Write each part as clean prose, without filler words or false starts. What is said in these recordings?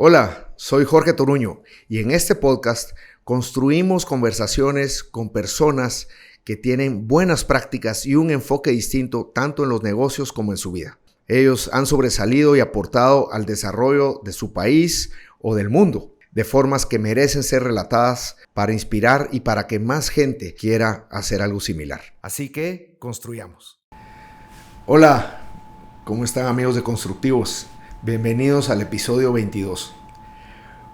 Hola, soy Jorge Toruño y en este podcast construimos conversaciones con personas que tienen buenas prácticas y un enfoque distinto tanto en los negocios como en su vida. Ellos han sobresalido y aportado al desarrollo de su país o del mundo de formas que merecen ser relatadas para inspirar y para que más gente quiera hacer algo similar. Así que construyamos. Hola, ¿cómo están amigos de Constructivos? Bienvenidos al episodio 22.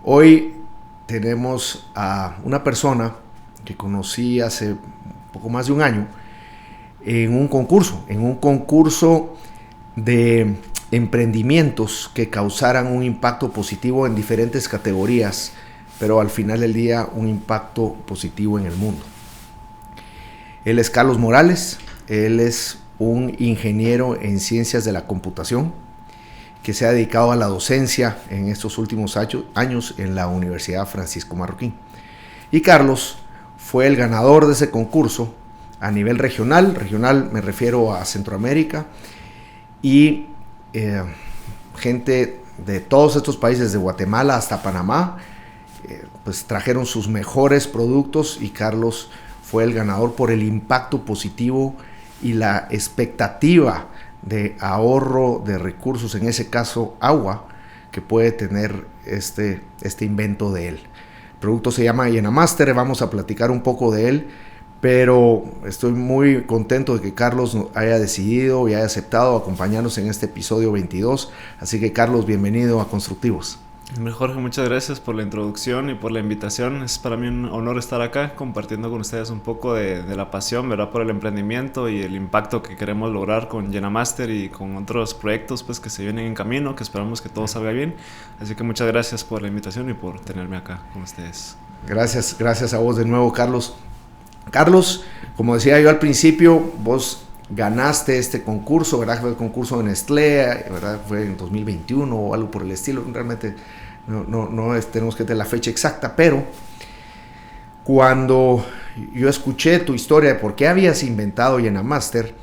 Hoy tenemos a una persona que conocí hace un poco más de un año en un concurso de emprendimientos que causaran un impacto positivo en diferentes categorías, pero al final del día un impacto positivo en el mundo. Él es Carlos Morales, él es un ingeniero en ciencias de la computación que se ha dedicado a la docencia en estos últimos años en la Universidad Francisco Marroquín. Y Carlos fue el ganador de ese concurso a nivel regional me refiero a Centroamérica, y gente de todos estos países, de Guatemala hasta Panamá, pues trajeron sus mejores productos y Carlos fue el ganador por el impacto positivo y la expectativa de ahorro de recursos, en ese caso agua, que puede tener este invento de él. El producto se llama Llenamaster, vamos a platicar un poco de él, pero estoy muy contento de que Carlos haya decidido y haya aceptado acompañarnos en este episodio 22. Así que Carlos, bienvenido a Constructivos. Jorge, muchas gracias por la introducción y por la invitación. Es para mí un honor estar acá compartiendo con ustedes un poco de la pasión, ¿verdad?, por el emprendimiento y el impacto que queremos lograr con Llenamaster y con otros proyectos pues, que se vienen en camino, que esperamos que todo salga bien. Así que muchas gracias por la invitación y por tenerme acá con ustedes. Gracias a vos de nuevo, Carlos. Carlos, como decía yo al principio, vos ganaste este concurso, ¿verdad? Fue el concurso de Nestlé, ¿verdad? Fue en 2021 o algo por el estilo. Realmente no tenemos que tener la fecha exacta, pero cuando yo escuché tu historia de por qué habías inventado Llenamaster,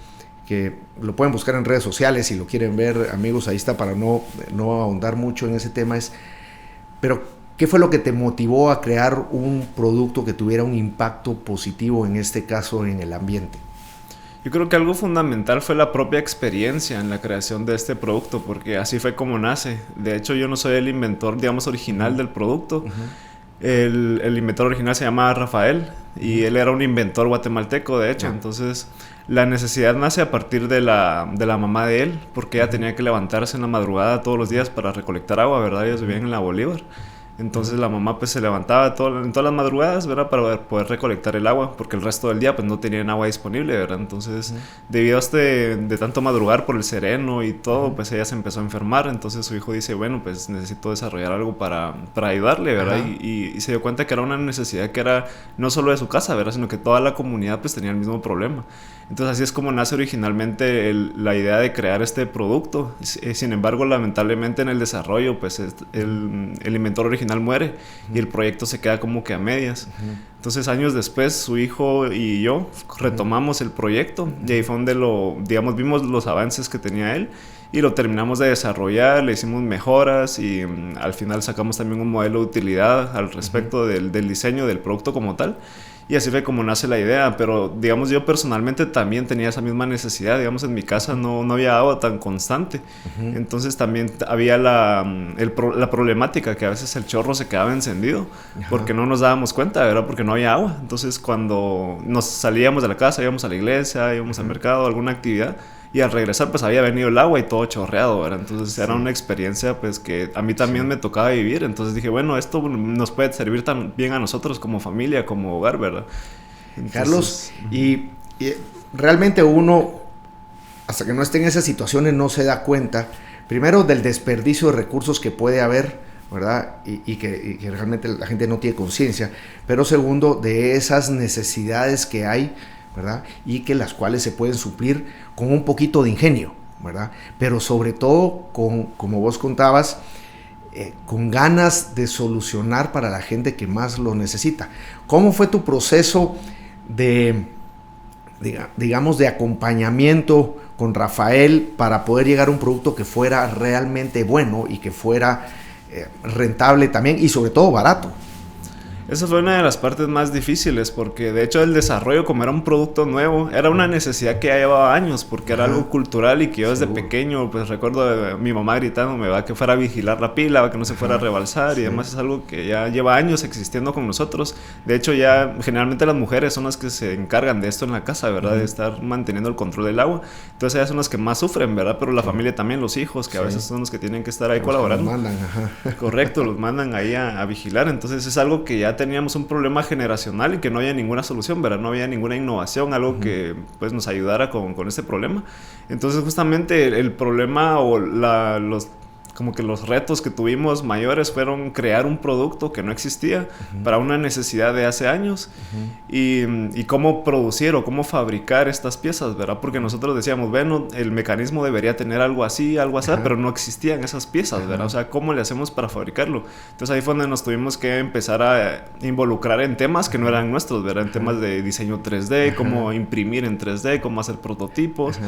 que lo pueden buscar en redes sociales si lo quieren ver, amigos, ahí está, para no ahondar mucho en ese tema, pero ¿qué fue lo que te motivó a crear un producto que tuviera un impacto positivo, en este caso en el ambiente? Yo creo que algo fundamental fue la propia experiencia en la creación de este producto, porque así fue como nace. De hecho, yo no soy el inventor, digamos, original del producto. El inventor original se llama Rafael y él era un inventor guatemalteco, de hecho. Entonces, la necesidad nace a partir de la mamá de él, porque ella tenía que levantarse en la madrugada todos los días para recolectar agua, ¿verdad? Ellos vivían en la Bolívar. Entonces la mamá pues se levantaba en todas las madrugadas, ¿verdad?, para poder recolectar el agua, porque el resto del día pues no tenían agua disponible, ¿verdad? Entonces debido a de tanto madrugar por el sereno y todo, pues ella se empezó a enfermar. Entonces su hijo dice, bueno, pues necesito desarrollar algo para ayudarle, ¿verdad? Y se dio cuenta que era una necesidad que era no solo de su casa, ¿verdad?, sino que toda la comunidad pues tenía el mismo problema. Entonces así es como nace originalmente la idea de crear este producto. Sin embargo, lamentablemente en el desarrollo pues el inventor original muere y el proyecto se queda como que a medias. Entonces años después su hijo y yo retomamos el proyecto y ahí fue donde vimos los avances que tenía él y lo terminamos de desarrollar, le hicimos mejoras y al final sacamos también un modelo de utilidad al respecto del diseño del producto como tal. Y así fue como nace la idea, pero digamos yo personalmente también tenía esa misma necesidad. Digamos, en mi casa no había agua tan constante. Entonces también había la problemática que a veces el chorro se quedaba encendido porque no nos dábamos cuenta, ¿verdad? Porque no había agua. Entonces cuando nos salíamos de la casa, íbamos a la iglesia, íbamos al mercado, alguna actividad, y al regresar pues había venido el agua y todo chorreado, ¿verdad? Entonces era una experiencia pues que a mí también me tocaba vivir. Entonces dije, bueno, esto nos puede servir también a nosotros como familia, como hogar, ¿verdad? Entonces, Carlos, y realmente uno, hasta que no esté en esas situaciones, no se da cuenta, primero, del desperdicio de recursos que puede haber, ¿verdad? Y que realmente la gente no tiene conciencia, pero segundo, de esas necesidades que hay, ¿verdad? Y que las cuales se pueden suplir con un poquito de ingenio, ¿verdad? Pero sobre todo, como vos contabas, con ganas de solucionar para la gente que más lo necesita. ¿Cómo fue tu proceso de acompañamiento con Rafael para poder llegar a un producto que fuera realmente bueno y que fuera rentable también y sobre todo barato. Esa fue una de las partes más difíciles porque de hecho el desarrollo, como era un producto nuevo, era una necesidad que ya llevaba años porque era algo cultural y que yo desde pequeño pues recuerdo de mi mamá gritándome que fuera a vigilar la pila, que no se fuera a rebalsar y demás. Es algo que ya lleva años existiendo con nosotros. De hecho ya generalmente las mujeres son las que se encargan de esto en la casa, ¿verdad? De estar manteniendo el control del agua. Entonces ellas son las que más sufren, ¿verdad? Pero la familia también, los hijos, que a veces son los que tienen que estar ahí colaborando. Los mandan, Correcto, los mandan ahí a vigilar. Entonces es algo que ya teníamos un problema generacional y que no había ninguna solución, ¿verdad? No había ninguna innovación, algo que pues nos ayudara con este problema. Entonces justamente el problema o como que los retos que tuvimos mayores fueron crear un producto que no existía para una necesidad de hace años y cómo producir o cómo fabricar estas piezas, ¿verdad? Porque nosotros decíamos, bueno, el mecanismo debería tener algo así, pero no existían esas piezas, ¿verdad? O sea, ¿cómo le hacemos para fabricarlo? Entonces ahí fue donde nos tuvimos que empezar a involucrar en temas que no eran nuestros, ¿verdad? En temas de diseño 3D, cómo imprimir en 3D, cómo hacer prototipos.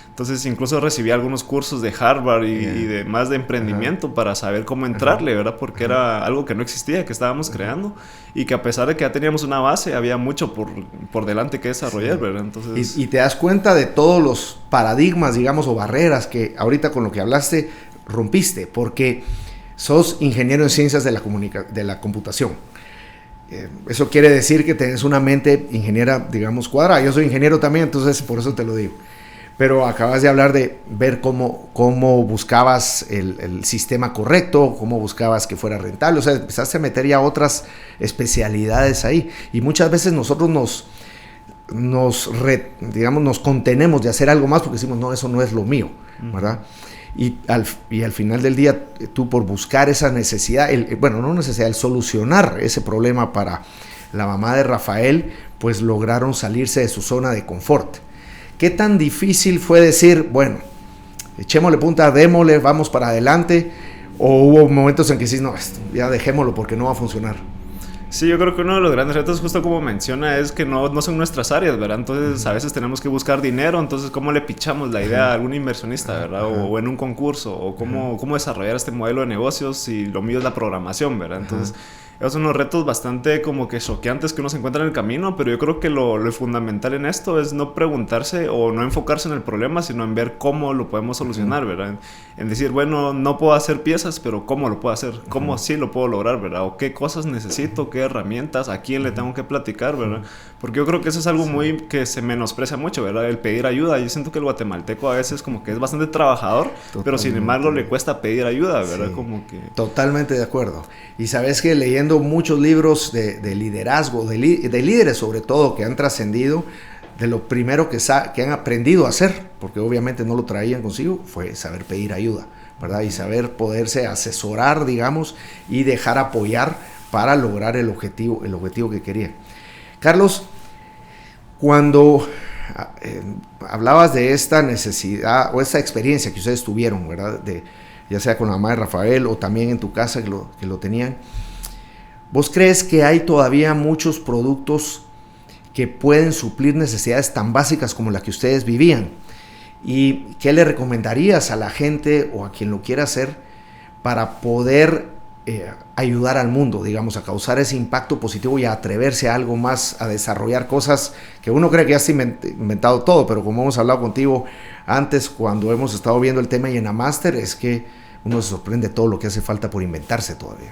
Entonces incluso recibí algunos cursos de Harvard y de más de emprendimiento para saber cómo entrarle, ¿verdad? Porque era algo que no existía, que estábamos creando y que a pesar de que ya teníamos una base, había mucho por delante que desarrollar, ¿verdad? Entonces... Y te das cuenta de todos los paradigmas, digamos, o barreras que ahorita con lo que hablaste rompiste, porque sos ingeniero en ciencias de la computación. Eso quiere decir que tenés una mente ingeniera, digamos, cuadrada. Yo soy ingeniero también, entonces por eso te lo digo. Pero acabas de hablar de ver cómo buscabas el sistema correcto, cómo buscabas que fuera rentable. O sea, empezaste a meter ya otras especialidades ahí. Y muchas veces nosotros nos contenemos de hacer algo más porque decimos, no, eso no es lo mío, ¿verdad? Y al final del día, tú por buscar esa necesidad, el solucionar ese problema para la mamá de Rafael, pues lograron salirse de su zona de confort. ¿Qué tan difícil fue decir, bueno, echémosle punta, démosle, vamos para adelante? ¿O hubo momentos en que decís, no, ya dejémoslo porque no va a funcionar? Sí, yo creo que uno de los grandes retos, justo como menciona, es que no son nuestras áreas, ¿verdad? Entonces, a veces tenemos que buscar dinero, entonces, ¿cómo le pichamos la idea a algún inversionista, ¿verdad? O en un concurso, o cómo desarrollar este modelo de negocios si lo mío es la programación, ¿verdad? Entonces... Esos son unos retos bastante como que choqueantes que uno se encuentra en el camino, pero yo creo que lo fundamental en esto es no preguntarse o no enfocarse en el problema, sino en ver cómo lo podemos solucionar, ¿verdad? En decir, bueno, no puedo hacer piezas, pero ¿cómo lo puedo hacer? ¿Cómo sí lo puedo lograr, verdad? O qué cosas necesito, qué herramientas, a quién le tengo que platicar, ¿verdad? Porque yo creo que eso es algo muy que se menosprecia mucho, ¿verdad? El pedir ayuda. Yo siento que el guatemalteco a veces como que es bastante trabajador, pero sin embargo le cuesta pedir ayuda, ¿verdad? Sí, como que... Totalmente de acuerdo. Y sabes que leyendo muchos libros de liderazgo, de líderes sobre todo que han trascendido, de lo primero que han aprendido a hacer, porque obviamente no lo traían consigo, fue saber pedir ayuda, ¿verdad? Y saber poderse asesorar, digamos, y dejar apoyar para lograr el objetivo que querían. Carlos, cuando hablabas de esta necesidad o esta experiencia que ustedes tuvieron, ¿verdad? Ya sea con la mamá de Rafael o también en tu casa que lo tenían, ¿vos crees que hay todavía muchos productos que pueden suplir necesidades tan básicas como las que ustedes vivían? ¿Y qué le recomendarías a la gente o a quien lo quiera hacer para poder ayudar al mundo, digamos, a causar ese impacto positivo y a atreverse a algo más, a desarrollar cosas que uno cree que ya está inventado todo, pero como hemos hablado contigo antes cuando hemos estado viendo el tema y en la máster, es que uno se sorprende todo lo que hace falta por inventarse todavía?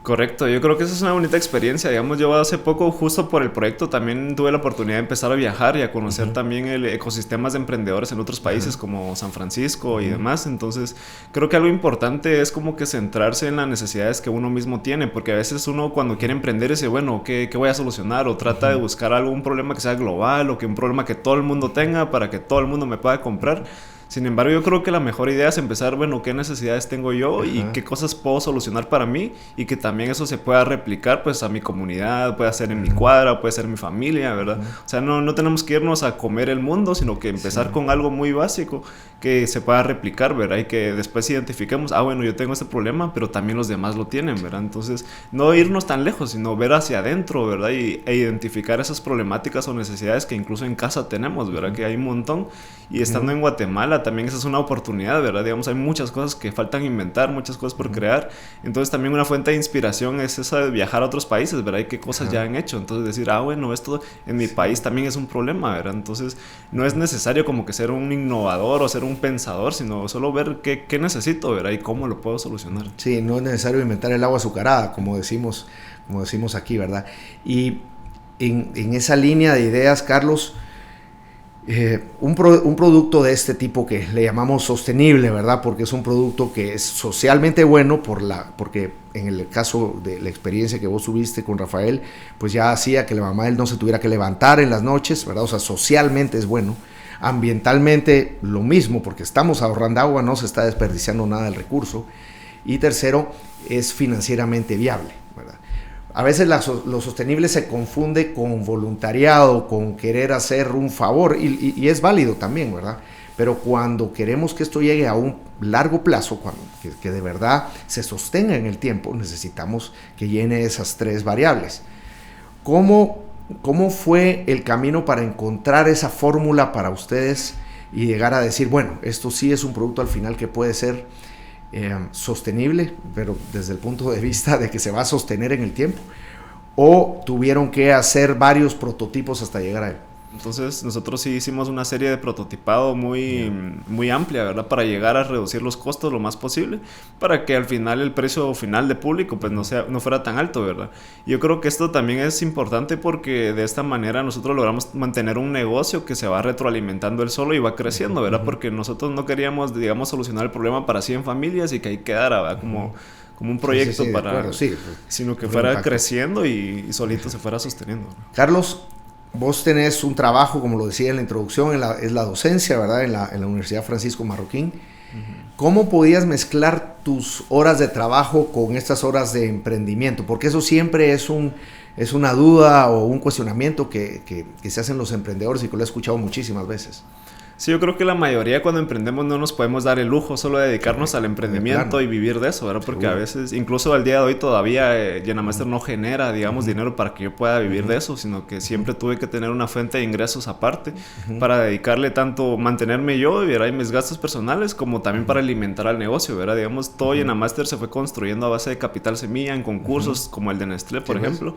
Correcto, yo creo que esa es una bonita experiencia. Digamos, yo hace poco, justo por el proyecto, también tuve la oportunidad de empezar a viajar y a conocer también ecosistemas de emprendedores en otros países como San Francisco y demás. Entonces, creo que algo importante es como que centrarse en las necesidades que uno mismo tiene, porque a veces uno cuando quiere emprender dice, bueno, ¿qué voy a solucionar? O trata de buscar un problema que sea global o que un problema que todo el mundo tenga para que todo el mundo me pueda comprar. Sin embargo, yo creo que la mejor idea es empezar, bueno, qué necesidades tengo yo y qué cosas puedo solucionar para mí y que también eso se pueda replicar pues a mi comunidad, puede ser en mi cuadra, puede ser en mi familia, ¿verdad? O sea, no tenemos que irnos a comer el mundo, sino que empezar con algo muy básico que se pueda replicar, ¿verdad? Y que después identifiquemos, bueno, yo tengo este problema, pero también los demás lo tienen, ¿verdad? Entonces, no irnos tan lejos, sino ver hacia adentro, ¿verdad? E identificar esas problemáticas o necesidades que incluso en casa tenemos, ¿verdad? Que hay un montón. Y estando en Guatemala, escala, también esa es una oportunidad, ¿verdad? Digamos, hay muchas cosas que faltan inventar, muchas cosas por crear. Entonces también una fuente de inspiración es esa de viajar a otros países, ¿verdad? Y qué cosas ya han hecho. Entonces decir, bueno, esto en mi país también es un problema, ¿verdad? Entonces no es necesario como que ser un innovador o ser un pensador, sino solo ver qué necesito, ¿verdad? Y cómo lo puedo solucionar. Sí, no es necesario inventar el agua azucarada, como decimos aquí, ¿verdad? Y en esa línea de ideas, Carlos, un producto de este tipo que le llamamos sostenible, ¿verdad? Porque es un producto que es socialmente bueno porque en el caso de la experiencia que vos tuviste con Rafael, pues ya hacía que la mamá de él no se tuviera que levantar en las noches, ¿verdad? O sea, socialmente es bueno. Ambientalmente lo mismo, porque estamos ahorrando agua, no se está desperdiciando nada del recurso. Y tercero, es financieramente viable, ¿verdad? A veces lo sostenible se confunde con voluntariado, con querer hacer un favor, y es válido también, ¿verdad? Pero cuando queremos que esto llegue a un largo plazo, que de verdad se sostenga en el tiempo, necesitamos que llene esas tres variables. ¿Cómo fue el camino para encontrar esa fórmula para ustedes y llegar a decir, bueno, esto sí es un producto al final que puede ser sostenible, pero desde el punto de vista de que se va a sostener en el tiempo, o tuvieron que hacer varios prototipos hasta llegar a él? Entonces nosotros sí hicimos una serie de prototipado muy amplia, ¿verdad? Para llegar a reducir los costos lo más posible, para que al final el precio final de público pues no fuera tan alto, ¿verdad? Yo creo que esto también es importante porque de esta manera nosotros logramos mantener un negocio que se va retroalimentando él solo y va creciendo, ¿verdad? Porque nosotros no queríamos, digamos, solucionar el problema para 100 familias y que ahí quedara, ¿verdad? Como un proyecto sino que fuera creciendo y solito se fuera sosteniendo, ¿verdad? Carlos, vos tenés un trabajo, como lo decía en la introducción, es la docencia, ¿verdad? En la Universidad Francisco Marroquín. ¿Cómo podías mezclar tus horas de trabajo con estas horas de emprendimiento? Porque eso siempre es una duda o un cuestionamiento que se hacen los emprendedores y que lo he escuchado muchísimas veces. Sí, yo creo que la mayoría cuando emprendemos no nos podemos dar el lujo solo de dedicarnos al emprendimiento y vivir de eso, ¿verdad? Porque a veces, incluso al día de hoy todavía Llenamaster no genera, digamos, dinero para que yo pueda vivir de eso, sino que siempre tuve que tener una fuente de ingresos aparte para dedicarle tanto, mantenerme yo, ¿verdad? Y mis gastos personales, como también para alimentar al negocio, ¿verdad? Digamos, todo Llenamaster se fue construyendo a base de capital semilla en concursos como el de Nestlé, por ejemplo.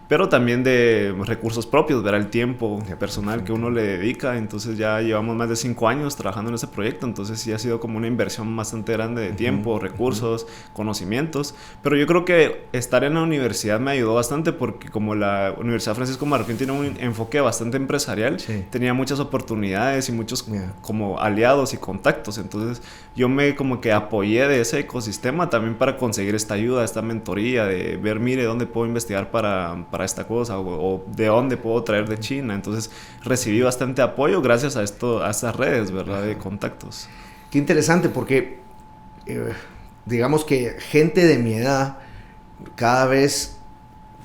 Pero también de recursos propios, ver el tiempo personal que uno le dedica. Entonces ya llevamos más de 5 años trabajando en ese proyecto, entonces sí ha sido como una inversión bastante grande de tiempo, recursos, conocimientos. Pero yo creo que estar en la universidad me ayudó bastante porque como la Universidad Francisco Marroquín tiene un enfoque bastante empresarial, tenía muchas oportunidades y muchos como aliados y contactos. Entonces yo me como que apoyé de ese ecosistema también para conseguir esta ayuda, esta mentoría, de ver, mire, dónde puedo investigar para esta cosa o de dónde puedo traer de China. Entonces recibí bastante apoyo gracias a estas redes, ¿verdad? De contactos. Qué interesante porque digamos que gente de mi edad cada vez,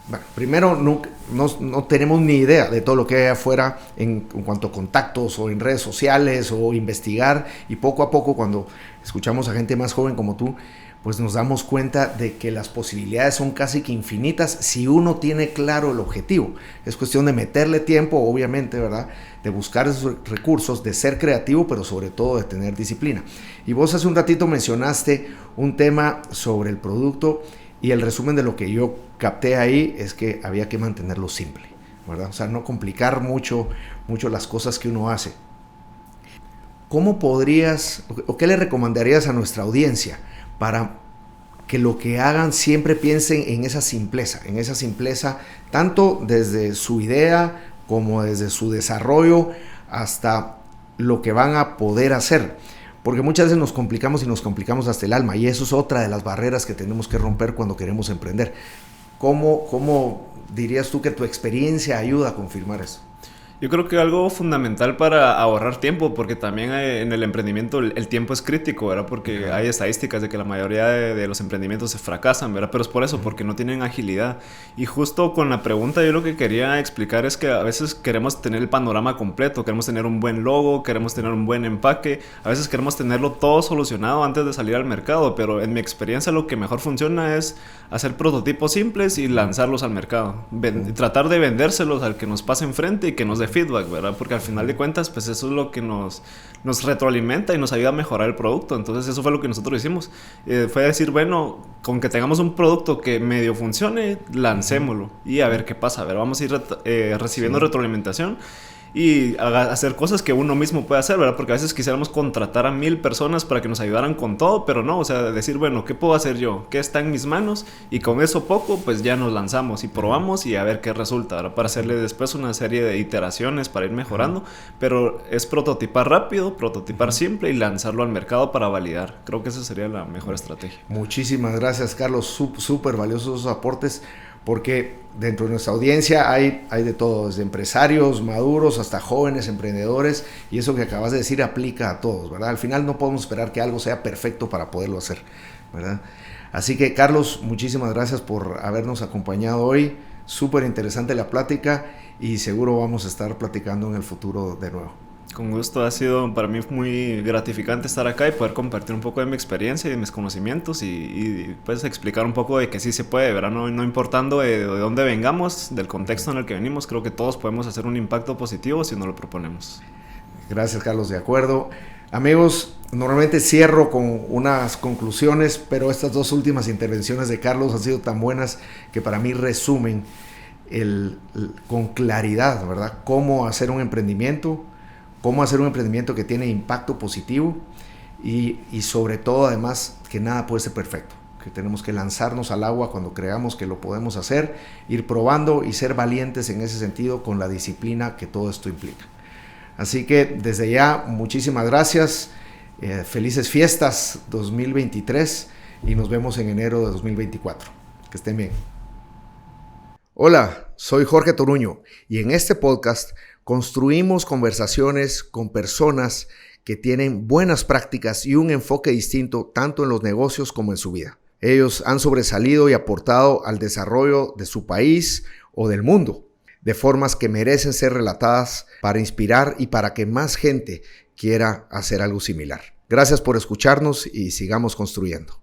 bueno, primero no tenemos ni idea de todo lo que hay afuera en cuanto a contactos o en redes sociales o investigar, y poco a poco cuando escuchamos a gente más joven como tú, pues nos damos cuenta de que las posibilidades son casi que infinitas si uno tiene claro el objetivo. Es cuestión de meterle tiempo, obviamente, ¿verdad? De buscar esos recursos, de ser creativo, pero sobre todo de tener disciplina. Y vos hace un ratito mencionaste un tema sobre el producto y el resumen de lo que yo capté ahí es que había que mantenerlo simple, ¿verdad? O sea, no complicar mucho las cosas que uno hace. ¿Cómo podrías o qué le recomendarías a nuestra audiencia para que lo que hagan siempre piensen en esa simpleza, tanto desde su idea como desde su desarrollo hasta lo que van a poder hacer? Porque muchas veces nos complicamos hasta el alma, y eso es otra de las barreras que tenemos que romper cuando queremos emprender. ¿Cómo dirías tú que tu experiencia ayuda a confirmar eso? Yo creo que algo fundamental para ahorrar tiempo, porque también en el emprendimiento el tiempo es crítico, ¿verdad? Porque hay estadísticas de que la mayoría de los emprendimientos se fracasan, ¿verdad? Pero es por eso, porque no tienen agilidad. Y justo con la pregunta yo lo que quería explicar es que a veces queremos tener el panorama completo, queremos tener un buen logo, queremos tener un buen empaque, a veces queremos tenerlo todo solucionado antes de salir al mercado, pero en mi experiencia lo que mejor funciona es hacer prototipos simples y lanzarlos al mercado. Tratar de vendérselos al que nos pase enfrente y que nos dé feedback, ¿verdad? Porque al final de cuentas, pues eso es lo que nos retroalimenta y nos ayuda a mejorar el producto. Entonces eso fue lo que nosotros hicimos. Fue decir, bueno, con que tengamos un producto que medio funcione, lancémoslo y a ver qué pasa. A ver, vamos a ir recibiendo retroalimentación y hacer cosas que uno mismo puede hacer, ¿verdad? Porque a veces quisiéramos contratar a 1000 personas para que nos ayudaran con todo, pero no, o sea, decir, bueno, ¿qué puedo hacer yo? ¿Qué está en mis manos? Y con eso poco, pues ya nos lanzamos y probamos y a ver qué resulta, ¿verdad? Para hacerle después una serie de iteraciones para ir mejorando, pero es prototipar rápido, prototipar simple y lanzarlo al mercado para validar. Creo que esa sería la mejor estrategia. Muchísimas gracias, Carlos. Súper valiosos esos aportes, porque dentro de nuestra audiencia hay de todo, desde empresarios maduros hasta jóvenes emprendedores, y eso que acabas de decir aplica a todos, ¿verdad? Al final no podemos esperar que algo sea perfecto para poderlo hacer, ¿verdad? Así que, Carlos, muchísimas gracias por habernos acompañado hoy. Súper interesante la plática y seguro vamos a estar platicando en el futuro de nuevo. Con gusto, ha sido para mí muy gratificante estar acá y poder compartir un poco de mi experiencia y de mis conocimientos y pues explicar un poco de que sí se puede, ¿verdad? No importando de dónde vengamos, del contexto en el que venimos, creo que todos podemos hacer un impacto positivo si nos lo proponemos. Gracias, Carlos, de acuerdo. Amigos, normalmente cierro con unas conclusiones, pero estas dos últimas intervenciones de Carlos han sido tan buenas que para mí resumen con claridad, ¿verdad? Cómo hacer un emprendimiento que tiene impacto positivo y sobre todo, además, que nada puede ser perfecto, que tenemos que lanzarnos al agua cuando creamos que lo podemos hacer, ir probando y ser valientes en ese sentido con la disciplina que todo esto implica. Así que desde ya, muchísimas gracias, felices fiestas 2023 y nos vemos en enero de 2024. Que estén bien. Hola, soy Jorge Toruño y en este podcast construimos conversaciones con personas que tienen buenas prácticas y un enfoque distinto tanto en los negocios como en su vida. Ellos han sobresalido y aportado al desarrollo de su país o del mundo, de formas que merecen ser relatadas para inspirar y para que más gente quiera hacer algo similar. Gracias por escucharnos y sigamos construyendo.